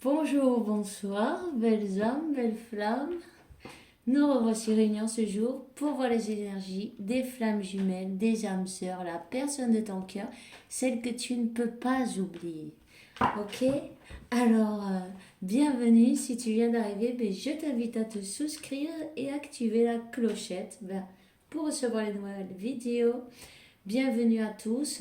Bonjour, bonsoir, belles âmes, belles flammes. Nous revoici réunis ce jour pour voir les énergies des flammes jumelles, des âmes sœurs, la personne de ton cœur, celle que tu ne peux pas oublier. Ok? Alors, bienvenue. Si tu viens d'arriver, je t'invite à te souscrire et activer la clochette pour recevoir les nouvelles vidéos. Bienvenue à tous.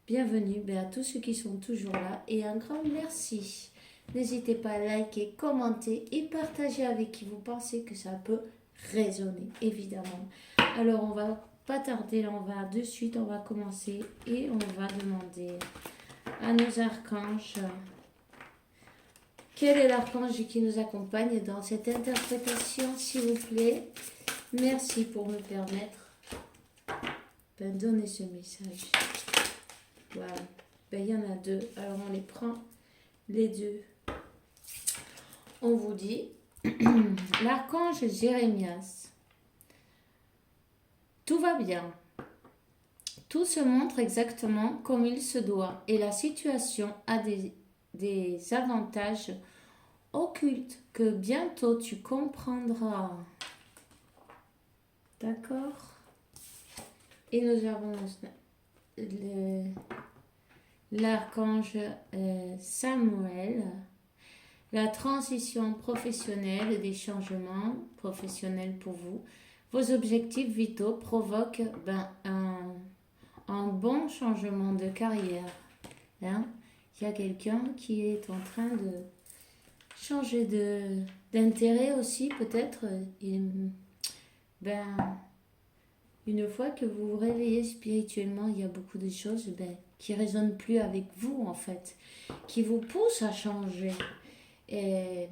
Bienvenue à tous ceux qui sont toujours là et un grand merci. N'hésitez pas à liker, commenter et partager avec qui vous pensez que ça peut résonner, évidemment. Alors, on va pas tarder, on va de suite, on va commencer et on va demander à nos archanges quel est l'archange qui nous accompagne dans cette interprétation, s'il vous plaît. Merci pour me permettre de donner ce message. Voilà. Il y en a deux, alors on les prend les deux. On vous dit, l'archange Jérémias, tout va bien, tout se montre exactement comme il se doit et la situation a des avantages occultes que bientôt tu comprendras. D'accord? Et nous avons l'archange Samuel. La transition professionnelle, des changements professionnels pour vous. Vos objectifs vitaux provoquent un bon changement de carrière. Hein? Il y a quelqu'un qui est en train de changer d'intérêt aussi, peut-être. Une fois que vous vous réveillez spirituellement, il y a beaucoup de choses qui ne résonnent plus avec vous, en fait, qui vous poussent à changer. Et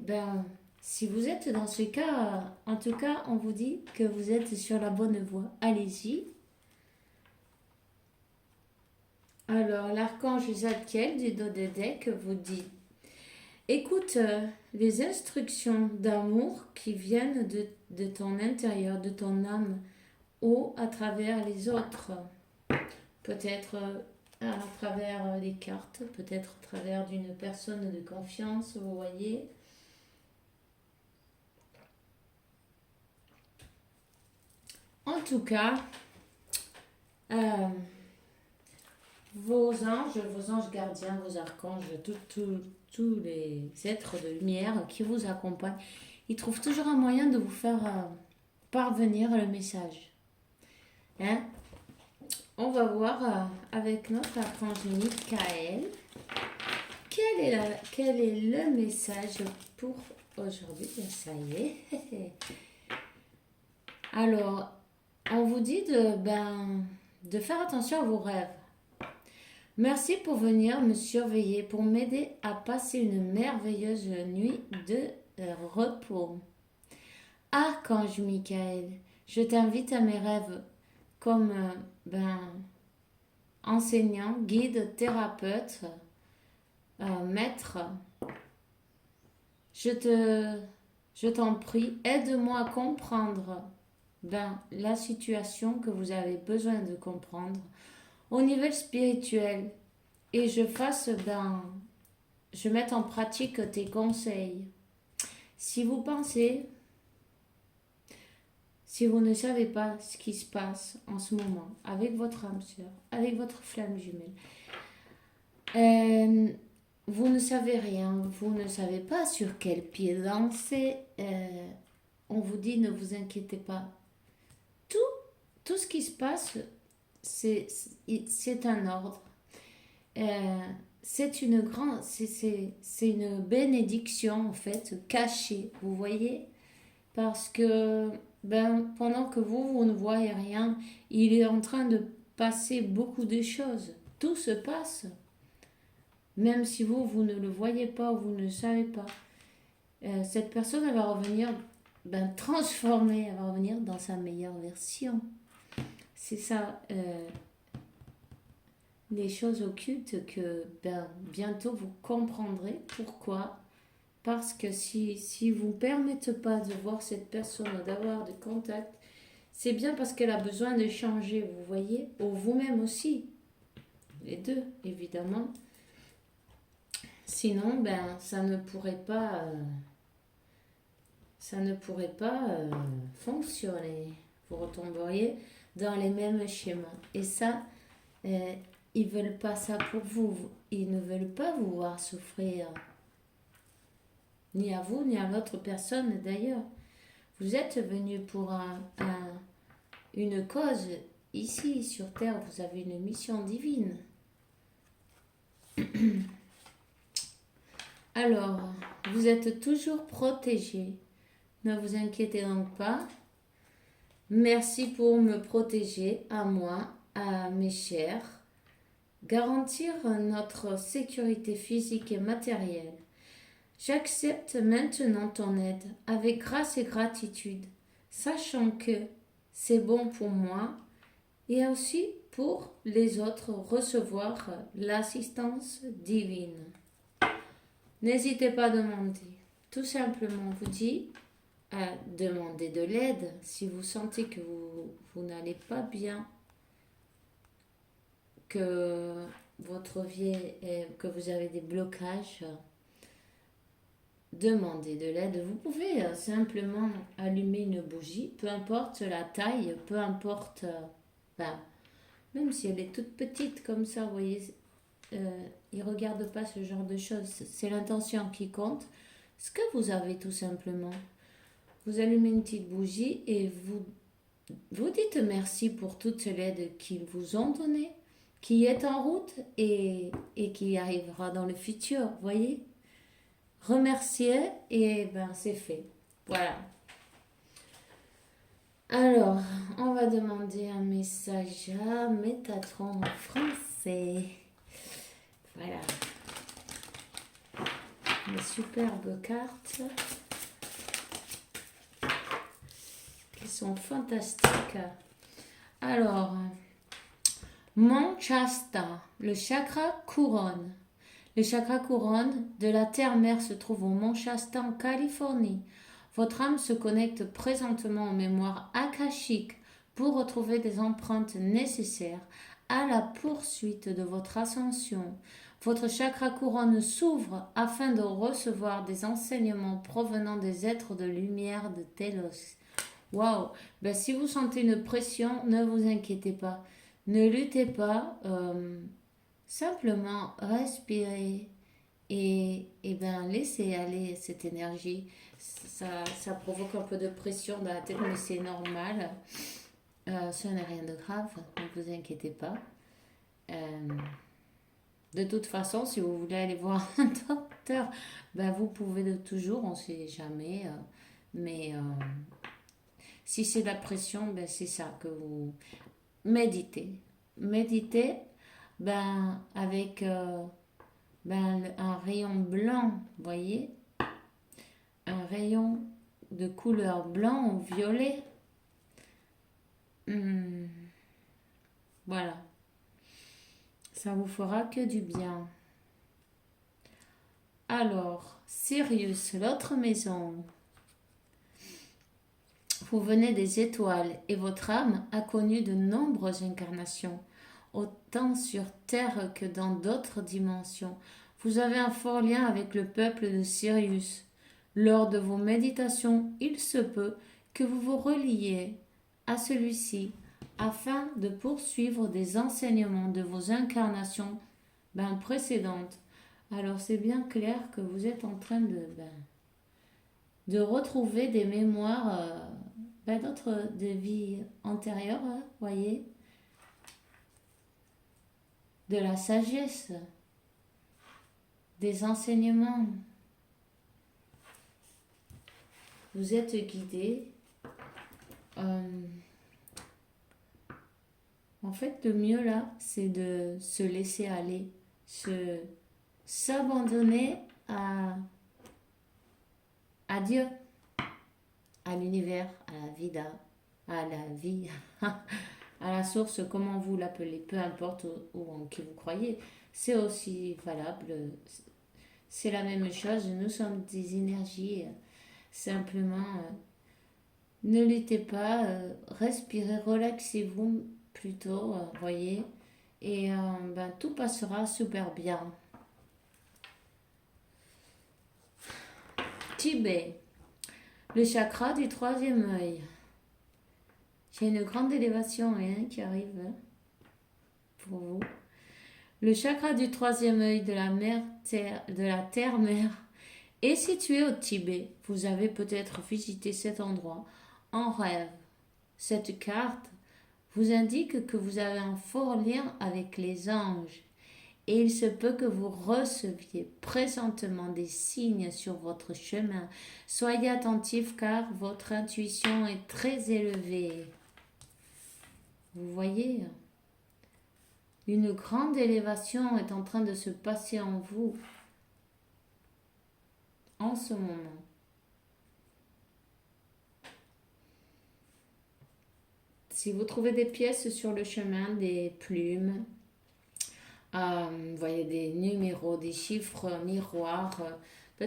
si vous êtes dans ce cas, en tout cas, on vous dit que vous êtes sur la bonne voie. Allez-y. Alors, l'archange Zadkiel du dos de deck vous dit: écoute les instructions d'amour qui viennent de ton intérieur, de ton âme, ou à travers les autres. Peut-être à travers les cartes, peut-être à travers d'une personne de confiance, vous voyez. En tout cas, vos anges gardiens, vos archanges, tous les êtres de lumière qui vous accompagnent, ils trouvent toujours un moyen de vous faire parvenir le message. Hein? On va voir avec notre archange Michael quel est le message pour aujourd'hui. Ça y est. Alors, on vous dit de faire attention à vos rêves. Merci pour venir me surveiller, pour m'aider à passer une merveilleuse nuit de repos. Archange Michael, je t'invite à mes rêves comme enseignant, guide, thérapeute, maître. Je t'en prie, aide-moi à comprendre la situation que vous avez besoin de comprendre au niveau spirituel et je mette en pratique tes conseils. Si vous ne savez pas ce qui se passe en ce moment avec votre âme sœur, avec votre flamme jumelle, vous ne savez rien, vous ne savez pas sur quel pied danser, on vous dit ne vous inquiétez pas. Tout ce qui se passe, c'est un ordre. C'est une bénédiction en fait cachée, vous voyez, parce que pendant que vous ne voyez rien, il est en train de passer beaucoup de choses. Tout se passe, même si vous ne le voyez pas, vous ne le savez pas. Cette personne elle va revenir transformée, elle va revenir dans sa meilleure version. C'est ça. Les choses occultes que bientôt vous comprendrez pourquoi. Parce que si vous ne permettez pas de voir cette personne, d'avoir de contact, c'est bien parce qu'elle a besoin de changer, vous voyez, ou vous-même aussi. Les deux, évidemment. Sinon, ben, ça ne pourrait pas fonctionner. Vous retomberiez dans les mêmes schémas. Et ça, euh, ils veulent pas ça pour vous. Ils ne veulent pas vous voir souffrir. Ni à vous, ni à l'autre personne d'ailleurs. Vous êtes venu pour une cause. Ici, sur Terre, vous avez une mission divine. Alors, vous êtes toujours protégé. Ne vous inquiétez donc pas. Merci pour me protéger, à moi, à mes chers. Garantir notre sécurité physique et matérielle. J'accepte maintenant ton aide avec grâce et gratitude, sachant que c'est bon pour moi et aussi pour les autres recevoir l'assistance divine. N'hésitez pas à demander. Tout simplement vous dit à demander de l'aide si vous sentez que vous n'allez pas bien, que votre vie que vous avez des blocages. Demandez de l'aide. Vous pouvez simplement allumer une bougie, peu importe la taille, peu importe, ben, même si elle est toute petite comme ça, vous voyez, ils ne regardent pas ce genre de choses. C'est l'intention qui compte. Ce que vous avez tout simplement. Vous allumez une petite bougie et vous dites merci pour toute l'aide qu'ils vous ont donnée, qui est en route et qui arrivera dans le futur, voyez. Remercier et ben c'est fait. Voilà. Alors, on va demander un message à Métatron en français. Voilà. Une superbe cartes qui sont fantastiques. Alors, Manchasta, le chakra couronne. Le chakra couronne de la Terre-Mère se trouve au Mont Shasta en Californie. Votre âme se connecte présentement aux mémoires akashiques pour retrouver des empreintes nécessaires à la poursuite de votre ascension. Votre chakra couronne s'ouvre afin de recevoir des enseignements provenant des êtres de lumière de Télos. Waouh! Ben, si vous sentez une pression, ne vous inquiétez pas. Ne luttez pas. Simplement respirez et ben laissez aller cette énergie. Ça provoque un peu de pression dans la tête, mais c'est normal. Ça n'est rien de grave, ne vous inquiétez pas. De toute façon, si vous voulez aller voir un docteur, ben vous pouvez toujours, on ne sait jamais. Mais si c'est de la pression, ben c'est ça que vous méditez. Méditez ben, avec un rayon blanc, vous voyez, un rayon de couleur blanc ou violet. Voilà, ça vous fera que du bien. Alors, Sirius, l'autre maison. Vous venez des étoiles et votre âme a connu de nombreuses incarnations, autant sur Terre que dans d'autres dimensions. Vous avez un fort lien avec le peuple de Sirius. Lors de vos méditations, il se peut que vous vous reliez à celui-ci afin de poursuivre des enseignements de vos incarnations précédentes. Alors c'est bien clair que vous êtes en train de retrouver des mémoires d'autres de vies antérieures, voyez, de la sagesse, des enseignements. Vous êtes guidé. En fait, le mieux là, c'est de se laisser aller, s'abandonner à Dieu, à l'univers, à la vida, à la vie, à la source, comment vous l'appelez, peu importe où en qui vous croyez. C'est aussi valable, c'est la même chose, nous sommes des énergies. Simplement, ne luttez pas, respirez, relaxez-vous plutôt, voyez, et tout passera super bien. Tibet, le chakra du troisième œil. J'ai une grande élévation qui arrive pour vous. Le chakra du troisième œil de la terre-mère est situé au Tibet. Vous avez peut-être visité cet endroit en rêve. Cette carte vous indique que vous avez un fort lien avec les anges et il se peut que vous receviez présentement des signes sur votre chemin. Soyez attentifs car votre intuition est très élevée. Vous voyez, une grande élévation est en train de se passer en vous en ce moment. Si vous trouvez des pièces sur le chemin, des plumes, vous voyez des numéros, des chiffres miroirs,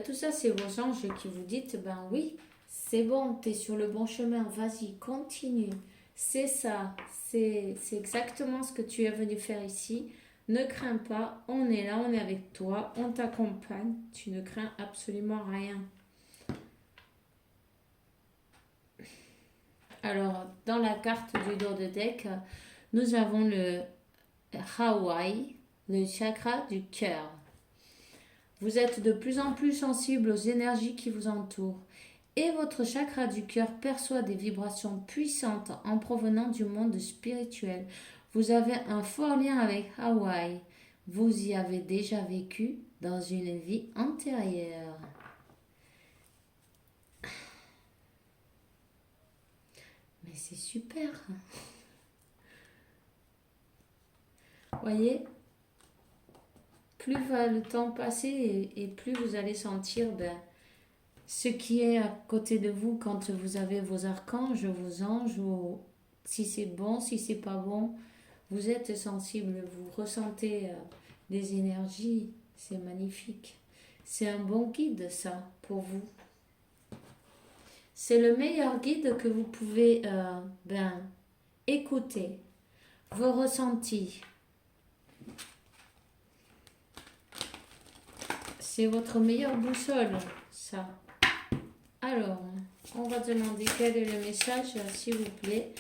tout ça c'est vos anges qui vous disent, oui, c'est bon, tu es sur le bon chemin, vas-y, continue. C'est ça, c'est exactement ce que tu es venu faire ici. Ne crains pas, on est là, on est avec toi, on t'accompagne, tu ne crains absolument rien. Alors, dans la carte du dos de deck, nous avons le Hawaii, le chakra du cœur. Vous êtes de plus en plus sensible aux énergies qui vous entourent et votre chakra du cœur perçoit des vibrations puissantes en provenant du monde spirituel. Vous avez un fort lien avec Hawaï. Vous y avez déjà vécu dans une vie antérieure. Mais c'est super. Voyez, plus va le temps passer et plus vous allez sentir ce qui est à côté de vous quand vous avez vos archanges, vos anges, si c'est bon, si c'est pas bon. Vous êtes sensible, vous ressentez les énergies, c'est magnifique. C'est un bon guide ça pour vous. C'est le meilleur guide que vous pouvez écouter. Vos ressentis. C'est votre meilleure boussole, ça. Alors, on va demander quel est le message, s'il vous plaît,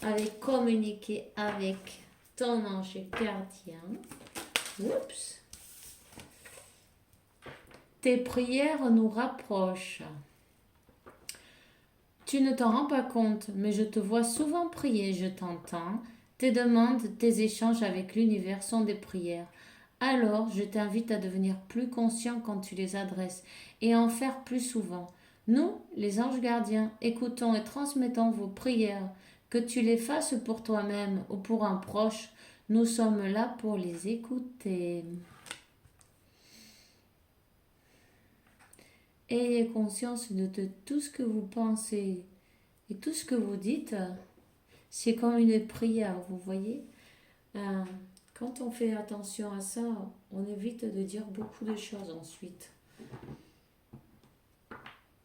avec communiquer avec ton ange gardien. Oups. Tes prières nous rapprochent. Tu ne t'en rends pas compte, mais je te vois souvent prier, je t'entends. Tes demandes, tes échanges avec l'univers sont des prières. Alors, je t'invite à devenir plus conscient quand tu les adresses et à en faire plus souvent. Nous, les anges gardiens, écoutons et transmettons vos prières. Que tu les fasses pour toi-même ou pour un proche, nous sommes là pour les écouter. Ayez conscience de tout ce que vous pensez et tout ce que vous dites. C'est comme une prière, vous voyez. Quand on fait attention à ça, on évite de dire beaucoup de choses ensuite.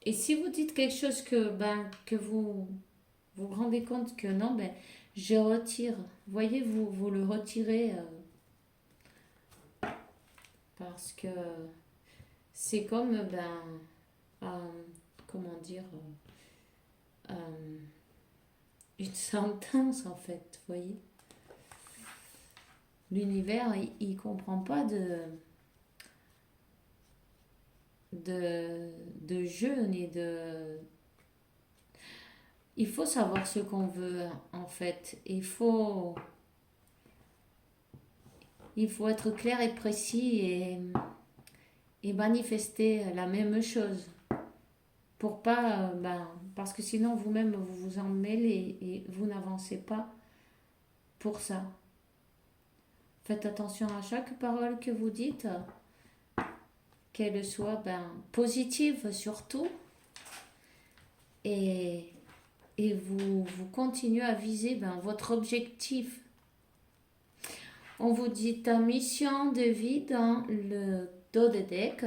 Et si vous dites quelque chose que vous vous rendez compte que non, je retire. Voyez, vous le retirez parce que c'est comme, comment dire, une sentence en fait, voyez. L'univers, il comprend pas de jeu ni de... Il faut savoir ce qu'on veut en fait. Il faut être clair et précis et manifester la même chose. Pour pas, parce que sinon vous-même vous vous en mêlez et vous n'avancez pas pour ça. Faites attention à chaque parole que vous dites, qu'elle soit positive surtout, et vous continuez à viser votre objectif. On vous dit ta mission de vie dans le dos de deck.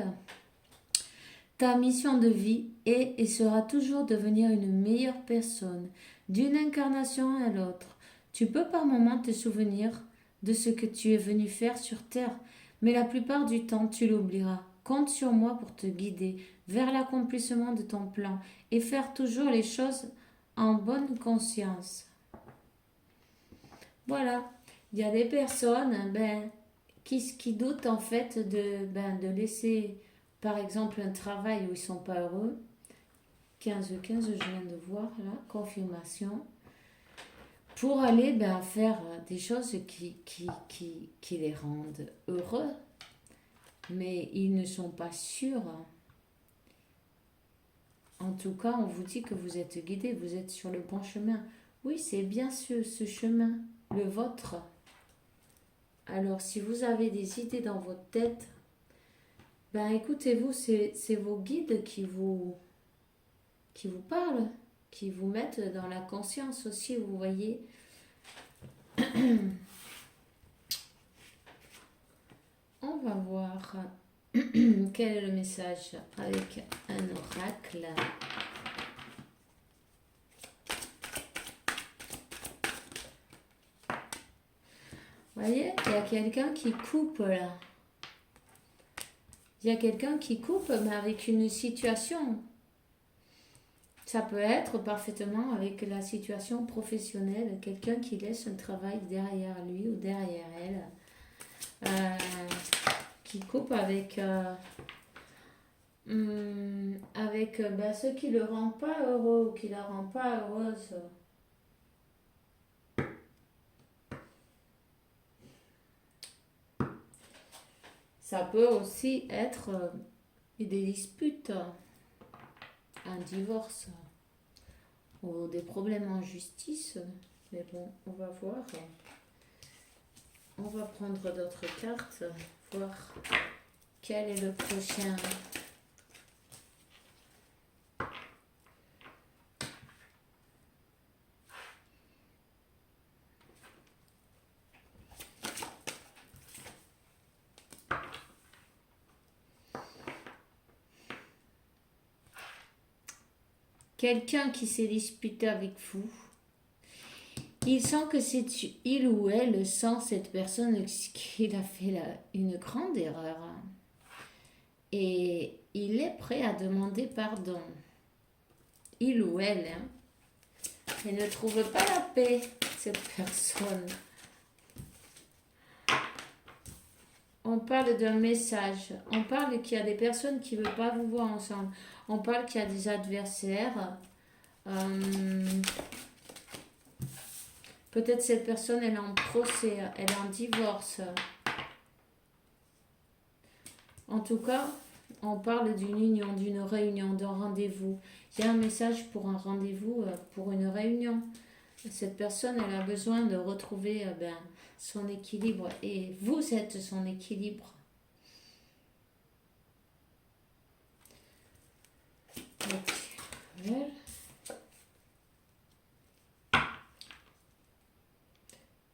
Ta mission de vie est et sera toujours devenir une meilleure personne, d'une incarnation à l'autre. Tu peux par moments te souvenir de ce que tu es venu faire sur Terre, mais la plupart du temps tu l'oublieras. compte sur moi pour te guider vers l'accomplissement de ton plan et faire toujours les choses en bonne conscience. Voilà, il y a des personnes qui doutent en fait de laisser par exemple un travail où ils sont pas heureux. 15-15, je viens de voir là, confirmation. Pour aller faire des choses qui les rendent heureux, mais ils ne sont pas sûrs. En tout cas, on vous dit que vous êtes guidé, vous êtes sur le bon chemin. Oui, c'est bien ce chemin, le vôtre. Alors, si vous avez des idées dans votre tête, écoutez-vous, c'est vos guides qui vous parlent, qui vous mettent dans la conscience aussi, vous voyez. On va voir quel est le message avec un oracle. Vous voyez, il y a quelqu'un qui coupe là. Il y a quelqu'un qui coupe, mais avec une situation. Ça peut être parfaitement avec la situation professionnelle, quelqu'un qui laisse un travail derrière lui ou derrière elle, qui coupe avec ce qui ne le rend pas heureux ou qui ne la rend pas heureuse. Ça peut aussi être des disputes, un divorce ou des problèmes en justice. Mais bon, on va voir. On va prendre d'autres cartes, voir quel est le prochain. Quelqu'un qui s'est disputé avec vous, il sent que c'est il ou elle sent cette personne qu'il a fait une grande erreur. Et il est prêt à demander pardon. Il ou elle. Et ne trouve pas la paix, cette personne. On parle d'un message. On parle qu'il y a des personnes qui ne veulent pas vous voir ensemble. On parle qu'il y a des adversaires. Peut-être cette personne, elle est en procès, elle est en divorce. En tout cas, on parle d'une union, d'une réunion, d'un rendez-vous. Il y a un message pour un rendez-vous, pour une réunion. Cette personne, elle a besoin de retrouver son équilibre. Et vous êtes son équilibre. Okay.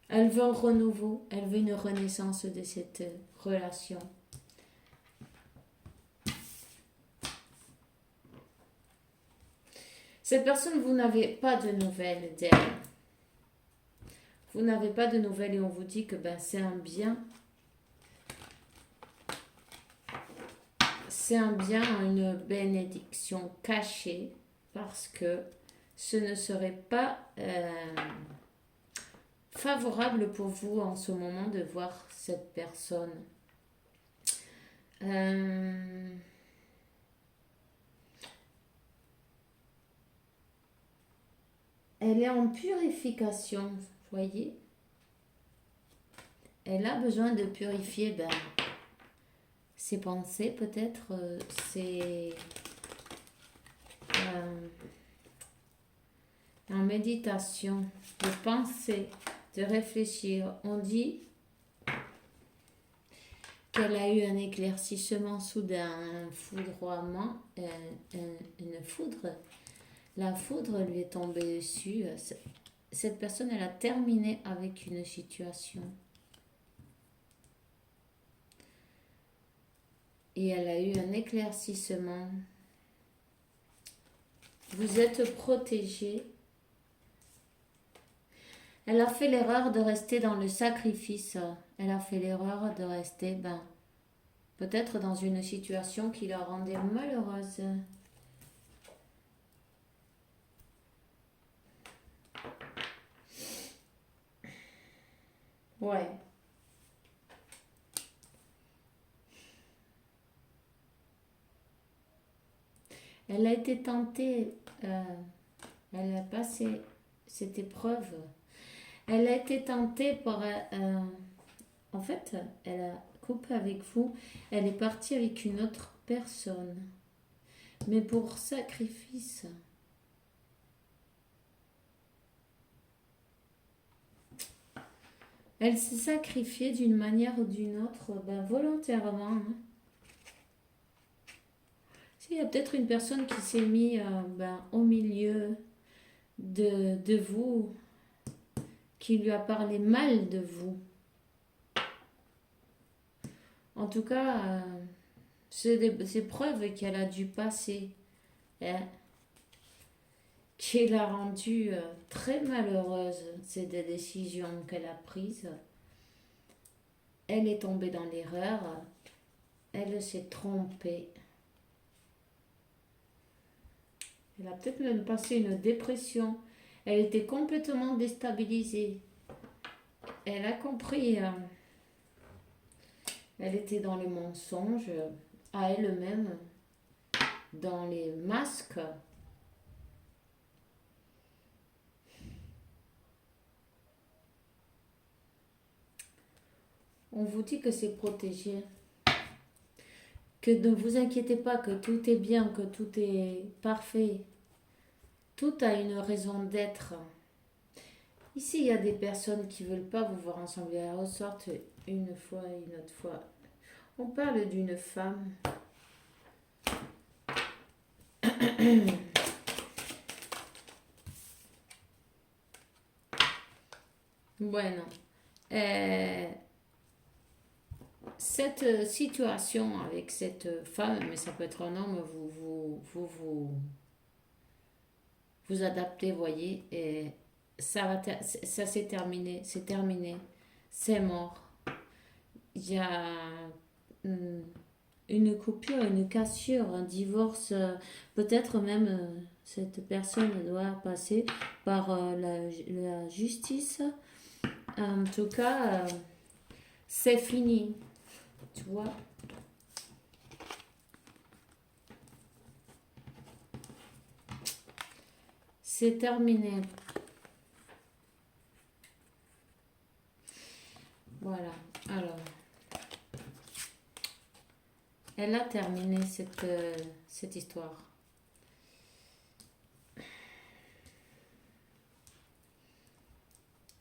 Elle veut un renouveau, elle veut une renaissance de cette relation. Cette personne, vous n'avez pas de nouvelles d'elle. Vous n'avez pas de nouvelles et on vous dit que c'est un bien. C'est un bien, une bénédiction cachée parce que ce ne serait pas favorable pour vous en ce moment de voir cette personne. Elle est en purification, vous voyez. Elle a besoin de purifier ses pensées, peut-être, en méditation, de penser, de réfléchir. On dit qu'elle a eu un éclaircissement soudain, un foudroiement, une foudre. La foudre lui est tombée dessus. Cette personne, elle a terminé avec une situation. Et elle a eu un éclaircissement. Vous êtes protégé. Elle a fait l'erreur de rester dans le sacrifice. Elle a fait l'erreur de rester Peut-être dans une situation qui la rendait malheureuse. Ouais. Elle a été tentée, elle a passé cette épreuve. Elle a été tentée par... en fait, elle a coupé avec vous. Elle est partie avec une autre personne. Mais pour sacrifice. Elle s'est sacrifiée d'une manière ou d'une autre, volontairement. Hein. Il y a peut-être une personne qui s'est mise au milieu de vous, qui lui a parlé mal de vous. En tout cas, c'est des preuves qu'elle a dû passer, hein, qui l'a rendue très malheureuse. C'est des décisions qu'elle a prises. Elle est tombée dans l'erreur. Elle s'est trompée. Elle a peut-être même passé une dépression. Elle était complètement déstabilisée. Elle a compris. Elle était dans le mensonge, à elle-même, dans les masques. On vous dit que c'est protégé. Que ne vous inquiétez pas, que tout est bien, que tout est parfait. Tout a une raison d'être. Ici, il y a des personnes qui ne veulent pas vous voir ensemble. Elles ressortent une fois et une autre fois. On parle d'une femme. Bueno. Cette situation avec cette femme, mais ça peut être un homme, vous adaptez, voyez, et ça s'est terminé, c'est mort. Il y a une coupure, une cassure, un divorce, peut-être même cette personne doit passer par la justice. En tout cas, c'est fini, tu vois. C'est terminé. Voilà. Alors, elle a terminé cette histoire.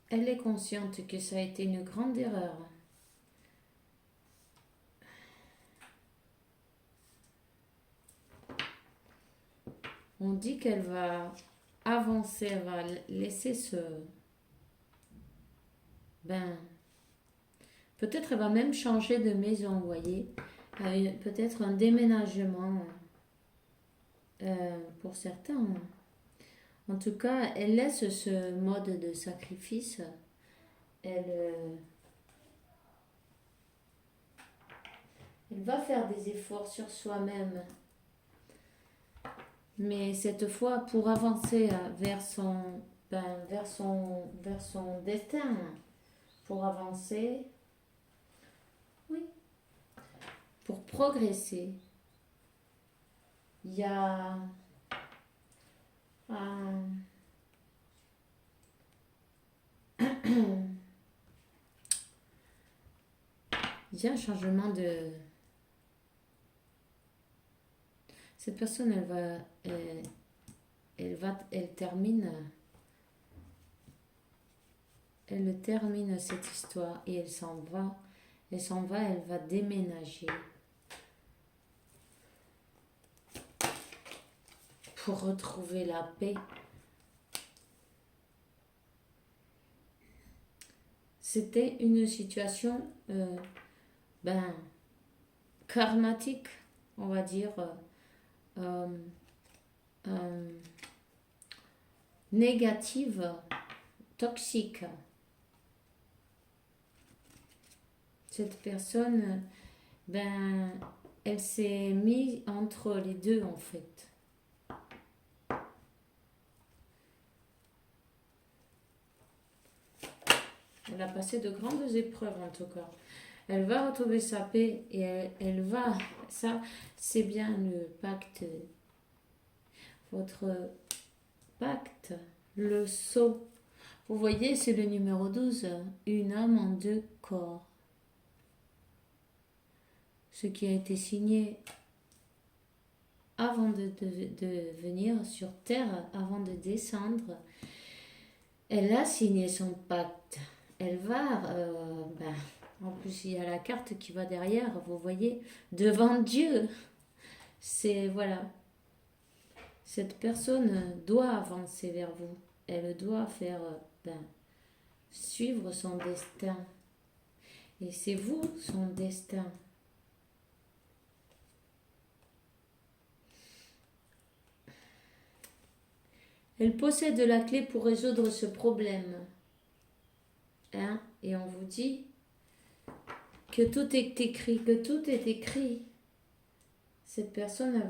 Elle est consciente que ça a été une grande erreur. On dit qu'elle va avancer, elle va laisser peut-être elle va même changer de maison, vous voyez. Peut-être un déménagement pour certains. En tout cas, elle laisse ce mode de sacrifice. Elle va faire des efforts sur soi-même. Mais cette fois, pour avancer vers son destin, pour avancer, oui, pour progresser, il y a il y a un changement de... Cette personne, elle termine cette histoire et elle s'en va. Elle va déménager pour retrouver la paix. C'était une situation karmatique, on va dire, négative, toxique. Cette personne, ben, elle s'est mise entre les deux en fait. Elle a passé de grandes épreuves en tout cas. Elle va retrouver sa paix et elle va, ça c'est bien le pacte, votre pacte, le sceau. Vous voyez, c'est le numéro 12, une âme en deux corps. Ce qui a été signé avant de venir sur Terre, avant de descendre. Elle a signé son pacte. Elle va, en plus il y a la carte qui va derrière, vous voyez, devant Dieu. C'est, voilà, cette personne doit avancer vers vous. Elle doit faire, suivre son destin. Et c'est vous, son destin. Elle possède la clé pour résoudre ce problème. Hein? Et on vous dit que tout est écrit, que tout est écrit. Cette personne,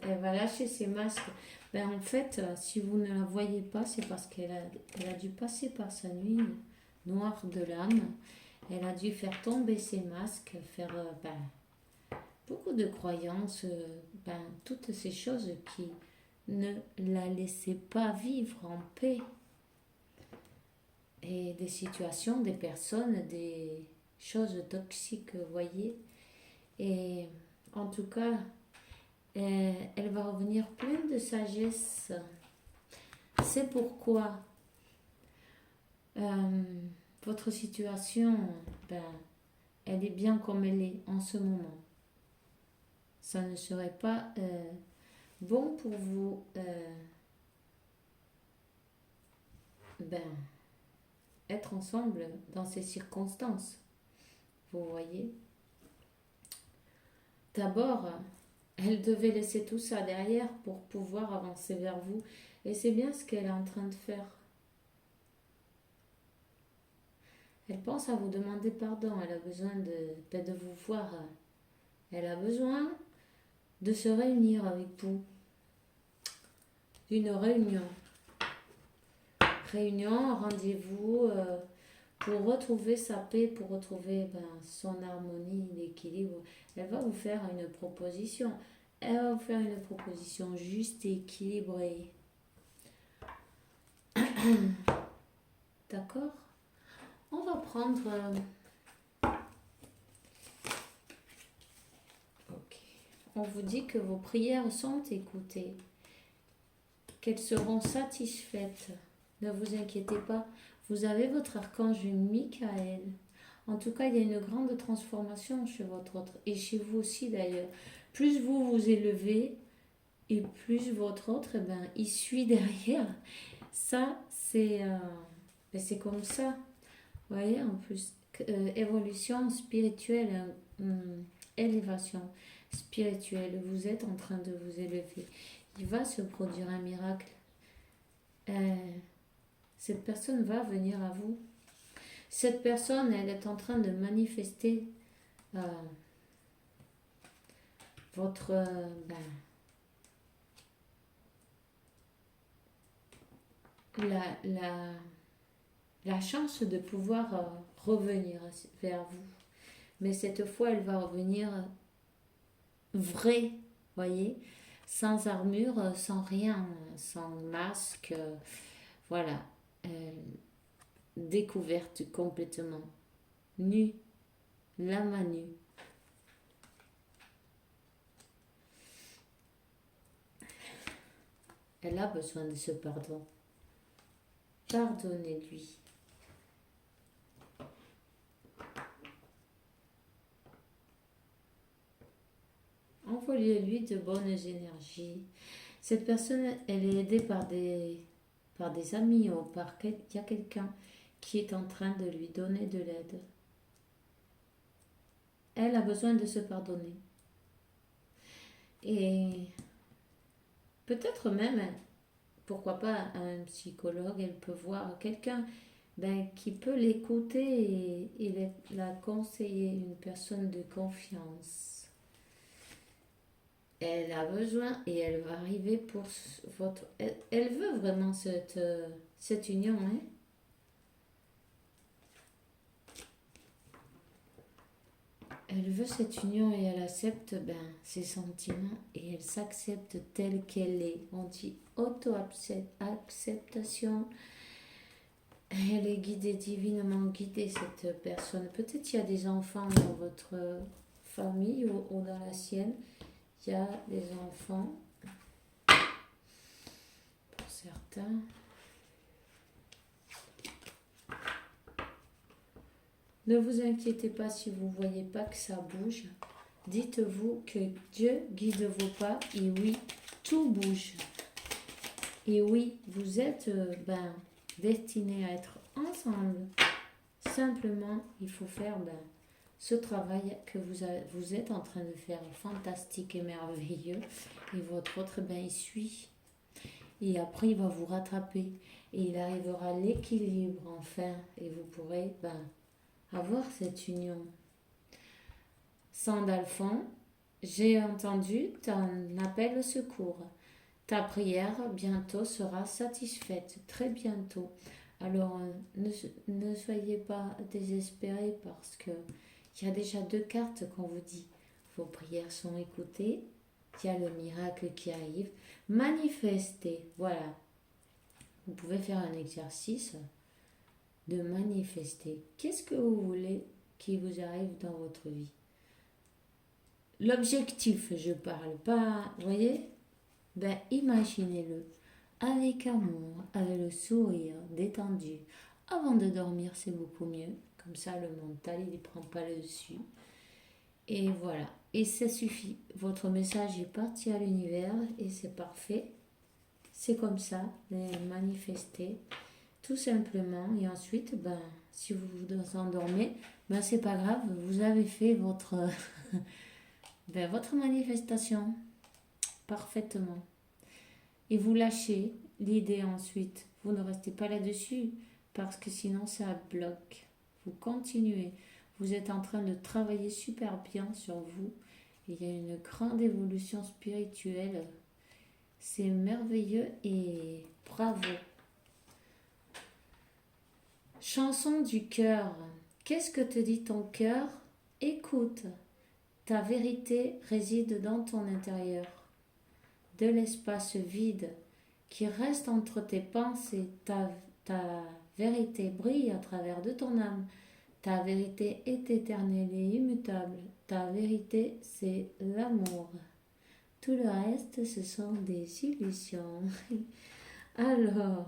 elle va lâcher ses masques. Ben, en fait, si vous ne la voyez pas, c'est parce elle a dû passer par sa nuit noire de l'âme. Elle a dû faire tomber ses masques, faire beaucoup de croyances, toutes ces choses qui ne la laissaient pas vivre en paix. Et des situations, des personnes, des choses toxiques, vous voyez. Et en tout cas, elle va revenir pleine de sagesse. C'est pourquoi votre situation, elle est bien comme elle est en ce moment. Ça ne serait pas bon pour vous être ensemble dans ces circonstances. Vous voyez. D'abord, elle devait laisser tout ça derrière pour pouvoir avancer vers vous. Et c'est bien ce qu'elle est en train de faire. Elle pense à vous demander pardon. Elle a besoin de vous voir. Elle a besoin de se réunir avec vous. Une réunion. Réunion, rendez-vous pour retrouver sa paix, pour retrouver son harmonie, l'équilibre. Elle va vous faire une proposition. Elle va vous faire une proposition juste et équilibrée. D'accord? On va prendre... Ok. On vous dit que vos prières sont écoutées, qu'elles seront satisfaites. Ne vous inquiétez pas, vous avez votre archange Michael. En tout cas, il y a une grande transformation chez votre autre, et chez vous aussi d'ailleurs. Plus vous vous élevez, et plus votre autre, il suit derrière. Ça, c'est comme ça. Vous voyez, en plus, évolution spirituelle, élévation spirituelle. Vous êtes en train de vous élever. Il va se produire un miracle. Cette personne va venir à vous. Cette personne, elle est en train de manifester votre... la chance de pouvoir revenir vers vous. Mais cette fois, elle va revenir vraie, voyez, sans armure, sans rien, sans masque, voilà, découverte complètement, nue, la main nue. Elle a besoin de ce pardon. Pardonnez-lui. Envoyez-lui de bonnes énergies. Cette personne, elle est aidée par des amis ou il y a quelqu'un qui est en train de lui donner de l'aide. Elle a besoin de se pardonner. Et peut-être même, pourquoi pas un psychologue, elle peut voir quelqu'un ben, qui peut l'écouter et la conseiller, une personne de confiance. Elle a besoin et elle va arriver pour votre... Elle veut vraiment cette union, hein? Elle veut cette union et elle accepte ben, ses sentiments et elle s'accepte telle qu'elle est. On dit auto-acceptation. Elle est guidée, divinement guidée, cette personne. Peut-être il y a des enfants dans votre famille ou dans la sienne. Il y a des enfants, pour certains. Ne vous inquiétez pas si vous ne voyez pas que ça bouge. Dites-vous que Dieu guide vos pas et oui, tout bouge. Et oui, vous êtes destinés à être ensemble. Simplement, il faut faire ce travail que vous êtes en train de faire, fantastique et merveilleux. Et votre autre, il suit. Et après, il va vous rattraper. Et il arrivera à l'équilibre, enfin. Et vous pourrez avoir cette union. Sandalphon, j'ai entendu ton appel au secours. Ta prière bientôt sera satisfaite, très bientôt. Alors ne soyez pas désespérés parce que il y a déjà 2 cartes qu'on vous dit. Vos prières sont écoutées, il y a le miracle qui arrive. Manifestez, voilà. Vous pouvez faire un exercice de manifester. Qu'est-ce que vous voulez qui vous arrive dans votre vie? L'objectif, je parle pas, vous voyez? Imaginez-le avec amour, avec le sourire détendu. Avant de dormir, c'est beaucoup mieux. Comme ça, le mental, il ne prend pas le dessus. Et voilà. Et ça suffit. Votre message est parti à l'univers et c'est parfait. C'est comme ça, manifester. Tout simplement. Et ensuite, si vous vous endormez, c'est pas grave. Vous avez fait votre, votre manifestation parfaitement. Et vous lâchez l'idée ensuite. Vous ne restez pas là-dessus parce que sinon ça bloque. Vous continuez. Vous êtes en train de travailler super bien sur vous. Il y a une grande évolution spirituelle. C'est merveilleux et bravo. Chanson du cœur. Qu'est-ce que te dit ton cœur? Écoute. Ta vérité réside dans ton intérieur. De l'espace vide qui reste entre tes pensées, ta vérité brille à travers de ton âme. Ta vérité est éternelle et immutable. Ta vérité, c'est l'amour. Tout le reste, ce sont des illusions. Alors,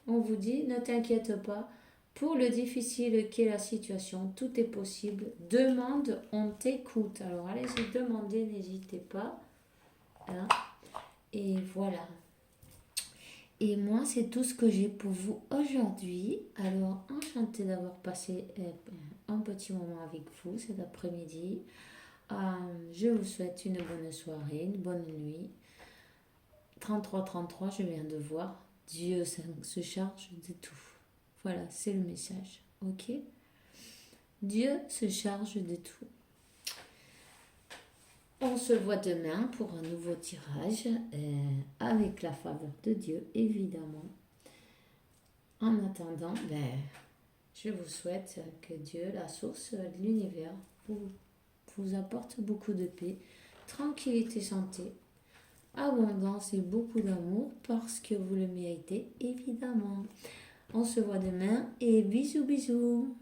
on vous dit, ne t'inquiète pas. Pour le difficile qu'est la situation, tout est possible. Demande, on t'écoute. Alors, allez-y, demandez, n'hésitez pas. Hein. Et voilà. Et moi, c'est tout ce que j'ai pour vous aujourd'hui. Alors, enchantée d'avoir passé un petit moment avec vous cet après-midi. Je vous souhaite une bonne soirée, une bonne nuit. 33-33, je viens de voir. Dieu se charge de tout. Voilà, c'est le message. Ok? Dieu se charge de tout. On se voit demain pour un nouveau tirage avec la faveur de Dieu, évidemment. En attendant, je vous souhaite que Dieu, la source de l'univers, vous apporte beaucoup de paix, tranquillité, santé, abondance et beaucoup d'amour parce que vous le méritez, évidemment. On se voit demain et bisous bisous.